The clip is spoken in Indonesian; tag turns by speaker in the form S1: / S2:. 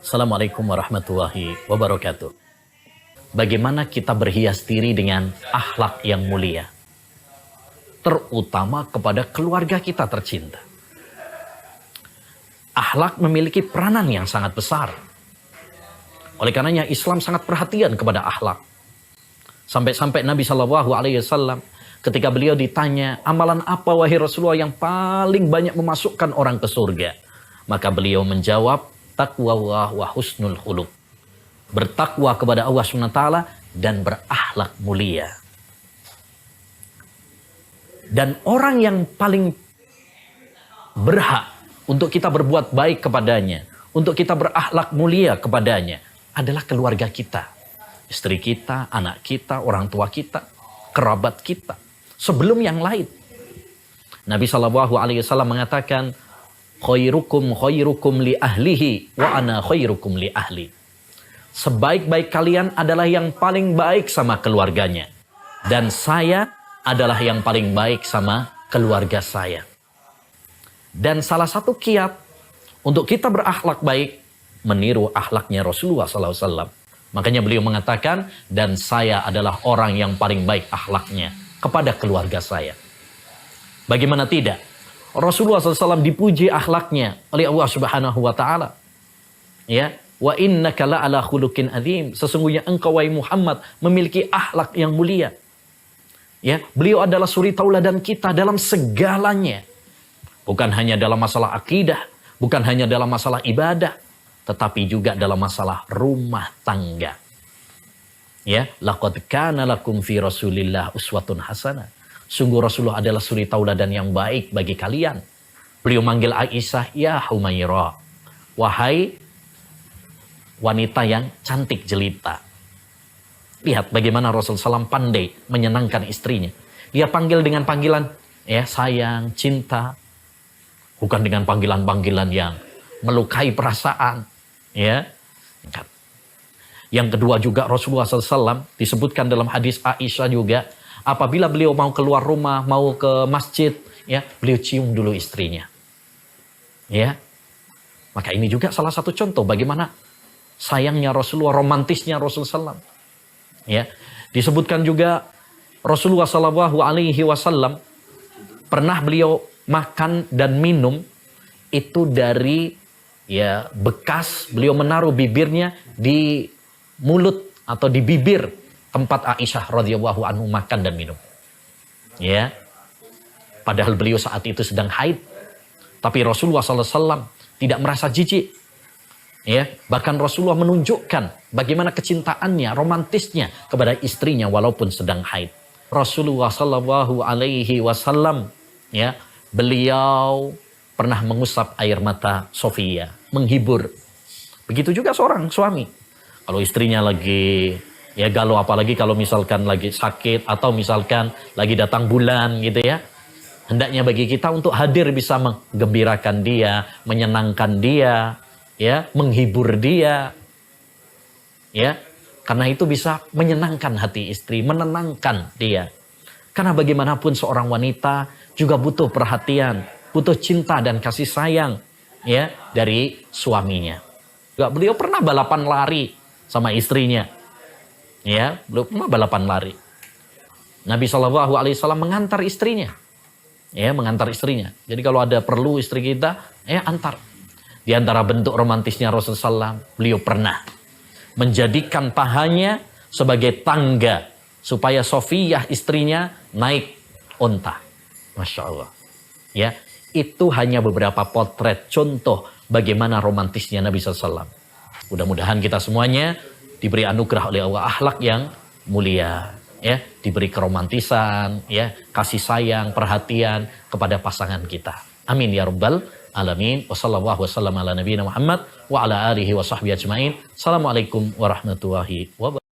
S1: Assalamualaikum warahmatullahi wabarakatuh. Bagaimana kita berhias diri dengan akhlak yang mulia, terutama kepada keluarga kita tercinta. Akhlak memiliki peranan yang sangat besar. Oleh karenanya Islam sangat perhatian kepada akhlak. Sampai-sampai Nabi SAW ketika beliau ditanya, amalan apa wahai Rasulullah yang paling banyak memasukkan orang ke surga? Maka beliau menjawab, taqwallah wa husnul khuluq. Bertakwa kepada Allah SWT dan berakhlak mulia. Dan orang yang paling berhak untuk kita berbuat baik kepadanya, untuk kita berakhlak mulia kepadanya, adalah keluarga kita. Istri kita, anak kita, orang tua kita, kerabat kita. Sebelum yang lain. Nabi SAW mengatakan, khairukum li ahlihi wa ana khairukum li ahli. Sebaik-baik kalian adalah yang paling baik sama keluarganya. Dan saya adalah yang paling baik sama keluarga saya. Dan salah satu kiat untuk kita berakhlak baik, meniru akhlaknya Rasulullah SAW. Makanya beliau mengatakan, dan saya adalah orang yang paling baik akhlaknya kepada keluarga saya. Bagaimana tidak? Rasulullah SAW dipuji akhlaknya oleh Allah Subhanahu wa taala. Ya, wa innaka la'ala khuluqin adzim. Sesungguhnya engkau wahai Muhammad memiliki akhlak yang mulia. Ya, beliau adalah suri tauladan kita dalam segalanya. Bukan hanya dalam masalah akidah, bukan hanya dalam masalah ibadah, tetapi juga dalam masalah rumah tangga. Ya, laqad kana lakum fi Rasulillah uswatun hasanah. Sungguh Rasulullah adalah suri tauladan yang baik bagi kalian. Beliau manggil Aisyah, ya Humairah. Wahai wanita yang cantik jelita. Lihat bagaimana Rasulullah SAW pandai menyenangkan istrinya. Dia panggil dengan panggilan, ya sayang, cinta. Bukan dengan panggilan-panggilan yang melukai perasaan. Ya. Yang kedua juga Rasulullah SAW disebutkan dalam hadis Aisyah juga. Apabila beliau mau keluar rumah, mau ke masjid, ya, beliau cium dulu istrinya. Ya. Maka ini juga salah satu contoh bagaimana sayangnya Rasulullah, romantisnya Rasulullah SAW. Ya. Disebutkan juga Rasulullah SAW pernah beliau makan dan minum itu dari ya bekas beliau menaruh bibirnya di mulut atau di bibir tempat Aisyah radhiyallahu anhu makan dan minum. Ya. Padahal beliau saat itu sedang haid. Tapi Rasulullah SAW tidak merasa jijik. Ya. Bahkan Rasulullah menunjukkan bagaimana kecintaannya, romantisnya kepada istrinya walaupun sedang haid. Rasulullah SAW, ya, beliau pernah mengusap air mata Sofia, menghibur. Begitu juga seorang suami. Kalau istrinya lagi ya galau, apalagi kalau misalkan lagi sakit atau misalkan lagi datang bulan gitu ya. Hendaknya bagi kita untuk hadir bisa menggembirakan dia, menyenangkan dia, ya, menghibur dia. Ya. Karena itu bisa menyenangkan hati istri, menenangkan dia. Karena bagaimanapun seorang wanita juga butuh perhatian, butuh cinta dan kasih sayang, ya, dari suaminya. Juga beliau pernah balapan lari sama istrinya. Ya, belum balapan lari. Nabi SAW mengantar istrinya. Ya, mengantar istrinya. Jadi kalau ada perlu istri kita, ya antar. Di antara bentuk romantisnya Rasulullah SAW, beliau pernah menjadikan pahanya sebagai tangga supaya Sofiyah istrinya naik onta. Masya Allah. Ya, itu hanya beberapa potret contoh bagaimana romantisnya Nabi SAW. Mudah-mudahan kita semuanya diberi anugerah oleh Allah akhlak yang mulia, ya, diberi keromantisan, ya, kasih sayang, perhatian kepada pasangan kita. Amin ya rabbal alamin. Wassallallahu wasallam ala nabiyina Muhammad wa ala alihi wa sahbihi ajmain. Assalamualaikum warahmatullahi wabarakatuh.